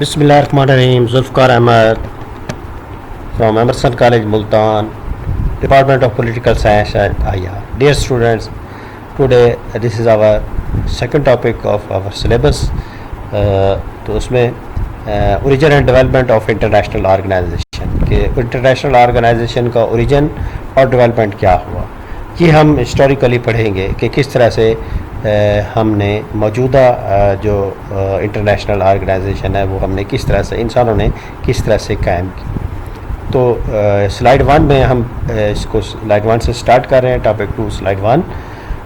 Bismillahirrahmanirrahim. Zulfikar Ahmed from Emerson College, Multan, Department of Political Science at IR. Dear students, today this is our second topic of our syllabus. तो उसमें origin and development of international organisation के international organisation का origin और development क्या हुआ, ये हम historically पढ़ेंगे कि किस तरह से हमने मौजूदा जो इंटरनेशनल ऑर्गेनाइजेशन है वो हमने किस तरह से इंसानों ने किस तरह से कायम की। तो स्लाइड 1 में हम इसको स्लाइड 1 से स्टार्ट कर रहे हैं। Topic 2 slide 1।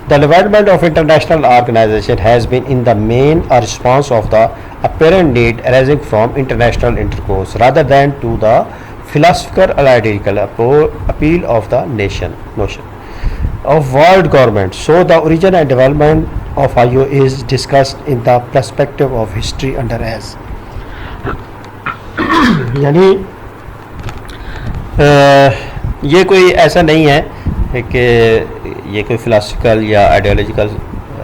The development of international organization has been in the main a response of the apparent need arising from international intercourse rather than to the philosophical analytical appeal of the notion of world government. So the origin and development of IO is discussed in the perspective of history under as यानी ये कोई ऐसा नहीं है कि ये कोई philosophical या आइडियोलॉजिकल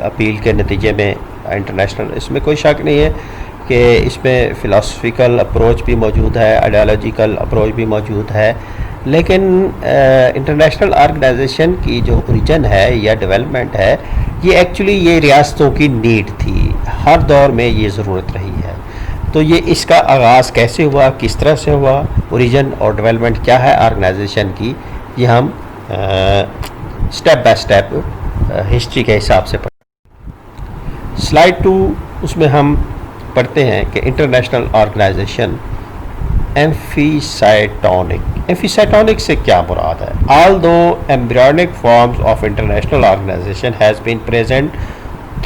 अपील के नतीजे में इंटरनेशनल, इसमें कोई शक नहीं है कि इसमें फ़िलासफ़िकल अप्रोच भी मौजूद है, आइडियोलॉजिकल अप्रोच भी मौजूद है, लेकिन इंटरनेशनल ऑर्गेनाइजेशन की जो ओरिजिन है या डेवलपमेंट है ये एक्चुअली ये रियासतों की नीड थी, हर दौर में ये ज़रूरत रही है। तो ये इसका आगाज़ कैसे हुआ, किस तरह से हुआ, ओरिजिन और डेवलपमेंट क्या है ऑर्गेनाइजेशन की, ये हम स्टेप बाय स्टेप हिस्ट्री के हिसाब से पढ़ते। स्लाइड 2 उसमें हम पढ़ते हैं कि इंटरनेशनल ऑर्गेनाइजेशन एम्फीसाइटोनिक से क्या मुराद है। Although embryonic forms of international organisation has been present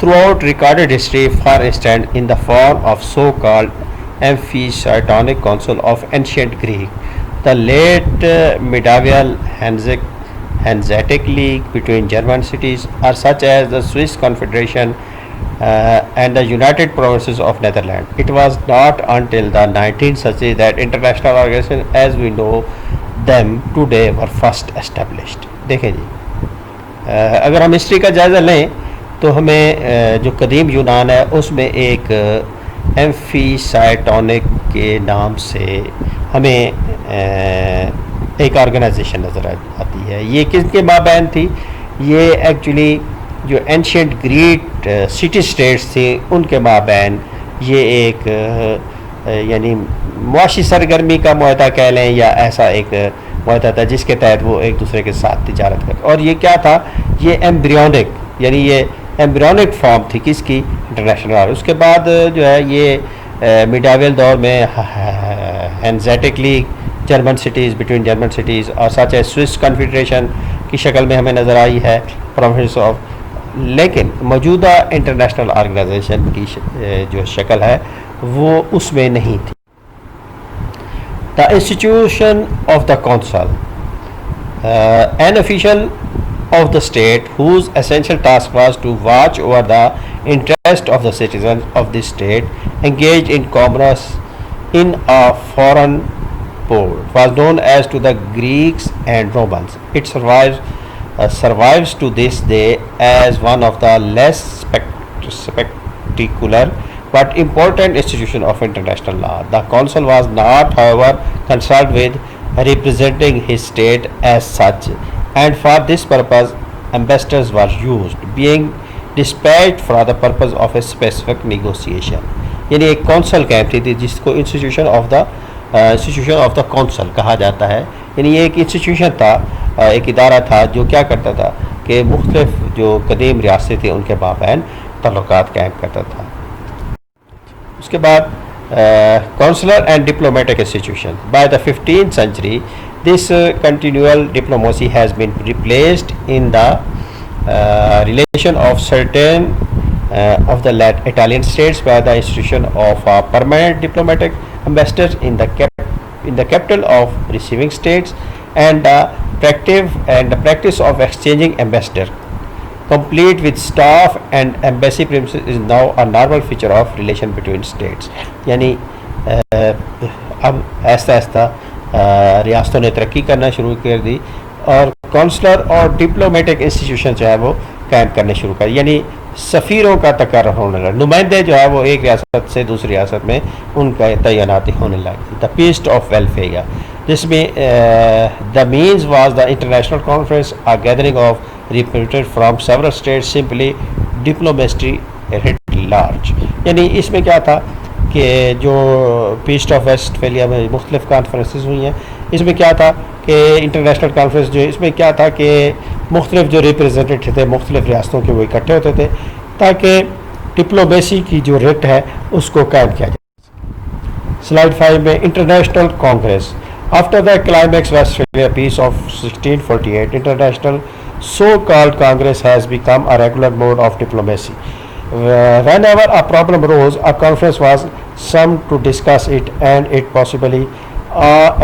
throughout recorded history, for instance in the form of so-called Amphicytonic Council of ancient Greek, the late medieval Hanseatic League between German cities, or such as the Swiss Confederation and the United Provinces of Netherlands. It was not until the 19th century that international organizations as we know them today were first established. देखें जी, अगर हम history का जायज़ा लें तो हमें जो कदीम यूनान है उसमें एक एम्फीसाइटोनिक के नाम से हमें एक ऑर्गेनाइजेशन नज़र आती है। ये किसके माबैन थी? ये एक्चुअली जो एंशिएंट ग्रीक सिटी स्टेट्स थे उनके माबैन ये एक यानी मुआशी सरगर्मी का मुआहदा कह लें या ऐसा एक मुआहदा था जिसके तहत वो एक दूसरे के साथ तिजारत करते। और ये क्या था? ये एम्ब्रियोनिक यानी ये एम्ब्रियोनिक फॉर्म थी किसकी? इंटरनेशनल। उसके बाद जो है ये मिडावियल दौर में Hanseatic league German cities between German cities और सच है स्विस कॉन्फेडरेशन की शक्ल में हमें नज़र आई है प्रोविंस ऑफ, लेकिन मौजूदा इंटरनेशनल ऑर्गेनाइजेशन की जो शक्ल है वो उसमें नहीं थी। The institution of the council an official of the state whose essential task was to watch over the interest of the citizens of the state engaged in commerce in a foreign port was known as to the Greeks and Romans. It survives to this day as one of the less spectacular but important institutions of international law. The council was not, however, concerned with representing his state as such, and for this purpose ambassadors were used, being dispatched for the purpose of a specific negotiation. यानी एक council कहती थी जिसको institution of the council कहा जाता है। यानी ये एक इंस्टीट्यूशन था, एक इदारा था जो क्या करता था कि मुख्तलिफ जो कदीम रियासतें थी उनके माबैन तल्लुकात कायम करता था। उसके बाद consular and diplomatic institutions. By the 15th century, this continual diplomacy has been replaced in the relation of certain of the Italian states by the institution of a permanent diplomatic ambassadors in the capital of receiving states, and the practice of exchanging ambassador complete with staff and embassy premises is now a normal feature of relation between states. यानी अब ऐसा ऐसा रियासतों ने तरक्की करना शुरू कर दी और कौंसलर और डिप्लोमेटिक इंस्टीट्यूशन जो है वो कायम करने शुरू कर, यानी सफ़ीरों का तकर्र होने लगा, नुमाइंदे जो है वो एक रियासत से दूसरी रियासत में उनका तैनाती होने लगी। द पीस ऑफ वेलफेयर, जिसमें the means was the international conference, a gathering of representative from several states, simply diplomacy writ large. यानी इसमें क्या था कि जो पीस ऑफ वेस्टफेलिया में मुख्तलिफ कॉन्फ्रेंसेस हुई हैं, इसमें क्या था कि इंटरनेशनल कॉन्फ्रेंस जो इसमें क्या था कि मुख्तलिफ जो रिप्रेजेंटेटिव थे मुख्तलिफ रियासतों के वो इकट्ठे होते थे ताकि डिप्लोमेसी की जो रेट है उसको कायम किया जाए। स्लाइड 5 में international congress, after the climax Westphalia peace of 1648, international so called congress has become a regular mode of diplomacy. Whenever a problem arose, a conference was summoned to discuss it and it possibly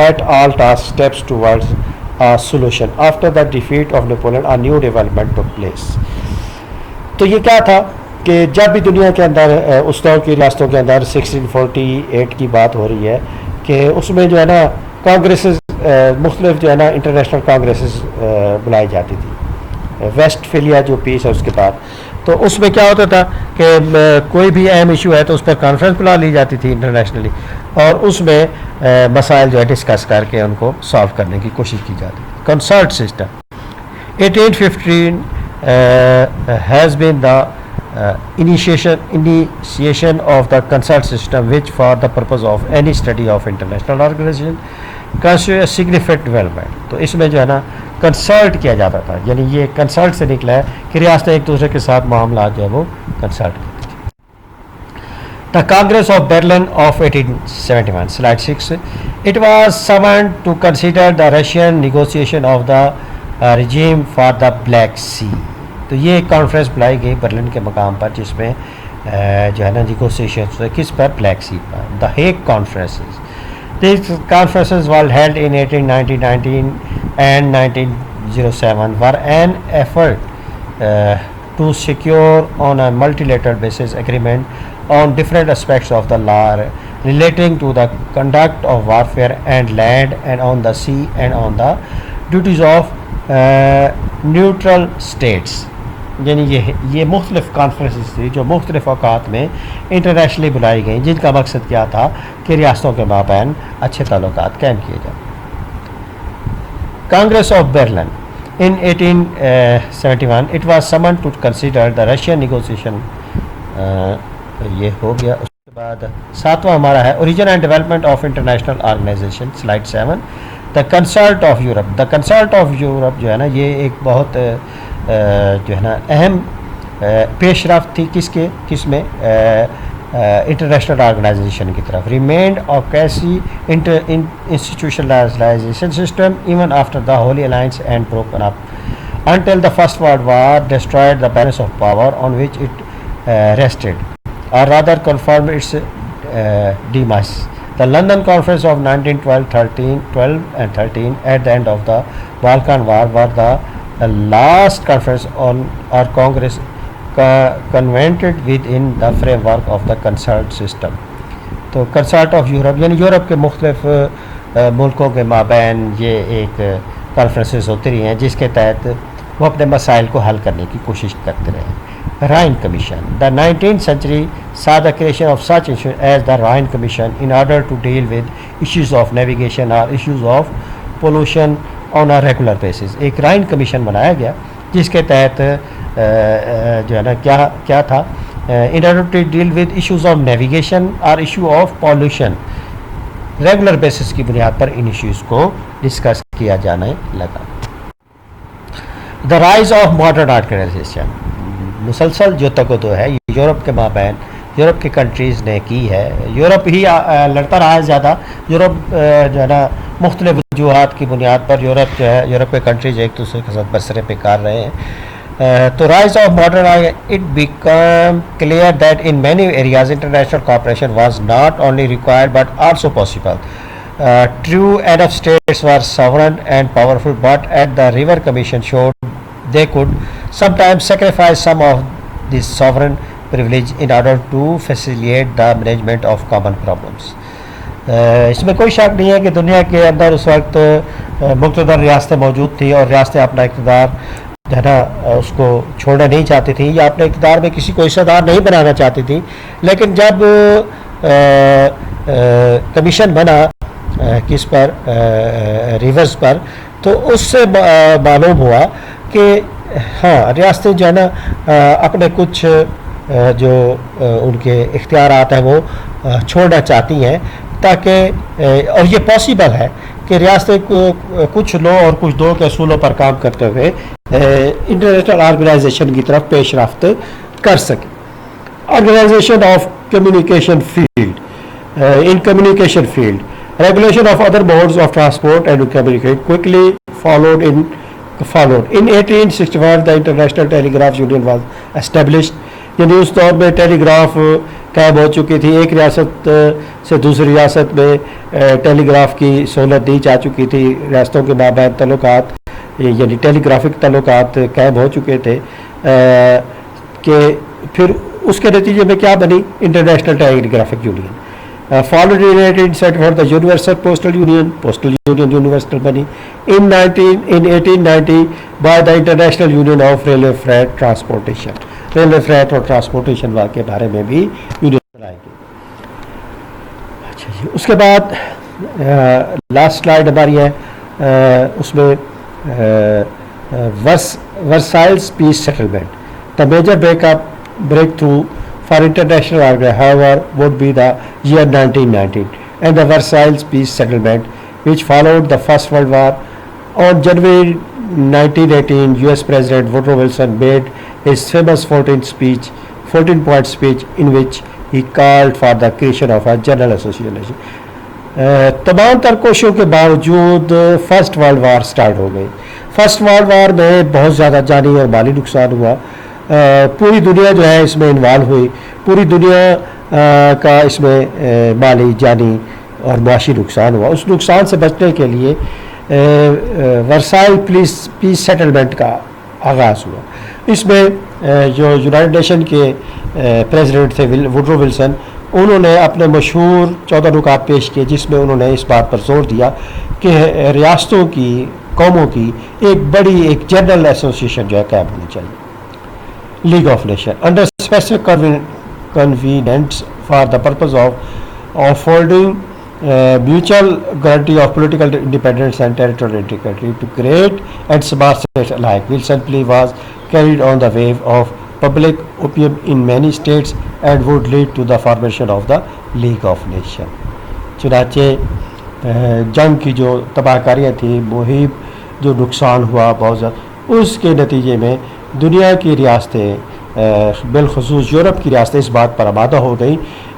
at all tasks steps towards a solution. After the defeat of Napoleon, a new development took place. तो ये क्या था कि जब भी दुनिया के अंदर उस दौर की रियासतों के अंदर 1648 की बात हो रही है कि उसमें जो है ना कांग्रेसेस मुख्तलिफ जो है ना इंटरनेशनल कांग्रेसेस बुलाई जाती थी। वेस्टफेलिया जो पीस है उसके बाद तो उसमें क्या होता था कि कोई भी अहम इशू है तो उस पर कॉन्फ्रेंस बुला ली जाती थी इंटरनेशनली और उसमें मसाइल जो है डिस्कस करके उनको सॉल्व करने की कोशिश की जाती थी। Consult system 1815 has been the initiation of the consult system, which for the purpose of any study of international organization constitute a significant development। तो इसमें जो है ना कंसल्ट किया जाता था, यानी ये कंसल्ट से निकला है कि रियासतें एक दूसरे के साथ मामला जो है वो कंसल्ट करती थी। The Congress of Berlin of 1871, slide 6, it was summoned to consider the Russian negotiation of the regime for the Black Sea. तो ये एक कॉन्फ्रेंस बुलाई गई बर्लिन के मकाम पर जिसमें जो है ना निगोशिएशन किस पर, ब्लैक सी पर। The Hague conferences, these conferences were held in 1919 and 1907 were an effort to secure on a multilateral basis agreement on different aspects of the law relating to the conduct of warfare and land and on the sea and on the duties of neutral states। यानी ये मुख्तलिफ conferences थी जो मुख्तलिफ औकात में internationally बुलाई गई जिनका मकसद क्या था कि रियासतों के माबैन अच्छे ताल्लुकात कायम किए जाए। Congress of Berlin in 1871 it was summon to consider the Russian negotiation. ये हो गया। उसके बाद 7वां हमारा है origin and development of international organisation, slide 7। The consult of Europe, the consult of Europe जो है ना ये एक बहुत जो है ना अहम पेशरफ्त थी किसमें इंटरनेशनल ऑर्गेनाइजेशन की तरफ। Remained of quasi institutionalisation system even after the Holy Alliance and broken up until the First World War destroyed the balance of power on which it rested, or rather confirmed its demise. The London Conference of 1912 and 13 at the end of the Balkan War were the last conference on or congress convened within the framework of the consult system। तो consult of Europe यानी Europe के मुख्तलिफ मुल्कों के माबैन ये एक conferences होती रही हैं जिसके तहत वो अपने मसाइल को हल करने की कोशिश करते रहे। Rhine commission, the 19th century saw the creation of such institution as the Rhine Commission in order to deal with issues of navigation or issues of pollution on a regular basis। एक राइन commission बनाया गया जिसके तहत जो है ना क्या था, in order to deal with issues of navigation or issue of pollution, regular basis की बुनियाद पर इन इश्यूज़ को डिस्कस किया जाने लगा। The rise of modern organisation, मुसलसल जो तकदो है यूरोप के माबैन यूरोप की कंट्रीज़ ने की है। यूरोप ही लड़ता रहा है ज़्यादा। यूरोप जो है ना मुख्तलिफ वजूहात की बुनियाद पर यूरोप जो है यूरोप के कंट्रीज़ एक दूसरे के साथ बसरे पे कर रहे हैं। तो rise of modern it become clear that in many areas international cooperation was not only required but also possible. True enough states were sovereign and powerful but at the river commission showed they could sometimes sacrifice some of this sovereign privilege in order to facilitate the management of common problems। इसमें कोई शक नहीं है कि दुनिया के अंदर उस वक्त मुक़्तदर रियासतें मौजूद थी और रियासतें अपना इक़्तिदार जो है ना उसको छोड़ना नहीं चाहती थी या अपने इक़्तिदार में किसी को हिस्सेदार नहीं बनाना चाहती थी। लेकिन जब कमीशन बना किस पर, रिवर्स पर, तो उससे मालूम हुआ कि हाँ रियासतें जो है ना अपने कुछ जो उनके इख्तियारात हैं वो छोड़ना चाहती हैं, ताकि और ये पॉसिबल है कि रियासतें कुछ लो और कुछ दो के असूलों पर काम करते हुए इंटरनेशनल ऑर्गेनाइजेशन की तरफ पेशरफ्त कर सकें। Organisation of communication field, in communication field, regulation of other modes of transport and communication quickly followed. In 1861 the International Telegraph Union was established। यानी उस दौर में टेलीग्राफ कायम हो चुकी थी, एक रियासत से दूसरी रियासत में टेलीग्राफ की सहूलत दी जा चुकी थी, रियासतों के माबैन तल्लुकात यानी टेलीग्राफिक तल्लुकात कायम हो चुके थे। कि फिर उसके नतीजे में क्या बनी, international telegraphic union. Followed in 1874 the Universal Postal Union, Postal Union universal बनी। in 1890 by the International Union of Railway Freight Transportation, railway freight और ट्रांसपोर्टेशन के बारे में भी यूनियन बनाई गई। अच्छा जी, उसके बाद लास्ट स्लाइड हमारी है, उसमें Versailles peace settlement, the major break through for international organization, however, would be the year 1919 and the Versailles Peace Settlement, which followed the First World War. On January 1918, U.S. President Woodrow Wilson made his famous 14-point speech in which he called for the creation of a general association. तमाम तर कोशिशों के बावजूद first world war start हो गई। First world war में बहुत ज़्यादा जानी और माली नुकसान हुआ। पूरी दुनिया जो है इसमें इन्वॉल्व हुई, पूरी दुनिया का इसमें माली जानी और मुआशी नुकसान हुआ। उस नुकसान से बचने के लिए वर्साइल पीस सेटलमेंट का आगाज़ हुआ। इसमें जो यूनाइटेड नेशन के प्रेसिडेंट थे वुडरो विल्सन, उन्होंने अपने मशहूर 14 नुकात पेश किए, जिसमें उन्होंने इस बात पर जोर दिया कि रियासतों की, कौमों की एक जनरल एसोसिएशन जो है कायम होनी चाहिए। League of Nations under specific convenience for the purpose of affording mutual guarantee of political independence and territorial integrity to great and small states alike. Wilson plea was carried on the wave of public opinion in many states and would lead to the formation of the League of Nations. चुनाचे जंग की जो तबाहकारियाँ थी, मुहिब जो नुकसान हुआ बहुत ज़्यादा, उसके नतीजे में दुनिया की रियासतें बिलखुसूस यूरोप की रियासतें इस बात पर आमादा हो गई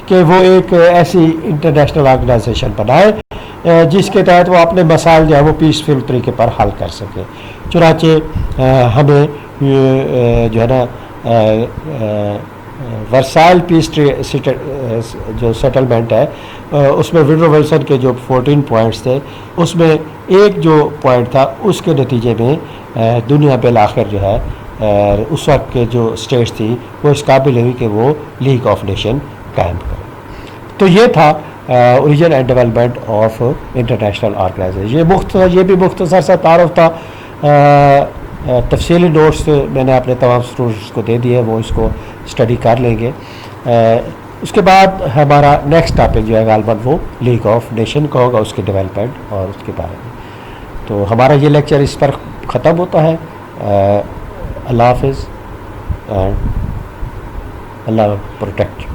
कि वो एक ऐसी इंटरनेशनल ऑर्गेनाइजेशन बनाए जिसके तहत वो अपने मसाइल जो है वो पीसफुल तरीके पर हल कर सके। चुनाचे हमें जो है ना वर्साइल पीस जो सेटलमेंट है उसमें वुडरो विल्सन के जो 14 पॉइंट्स थे, उसमें एक जो पॉइंट था उसके नतीजे में दुनिया बिल आखिर जो है उस वक्त के जो स्टेट्स थी वो इस काबिल हुई कि वो लीग ऑफ नेशन कायम करें। तो ये था origin and development of international organisation. ये भी मुख्तसर सा तारुफ था। तफसीली नोट्स मैंने अपने तमाम स्टूडेंट्स को दे दिए, वो इसको स्टडी कर लेंगे। उसके बाद हमारा नेक्स्ट टॉपिक जो है गालबन वो लीग ऑफ नेशन का होगा, उसके डेवलपमेंट और उसके बारे में। तो हमारा ये लेक्चर इस पर ख़त्म होता है। अल्लाह हाफिज़, अल्लाह प्रोटेक्ट।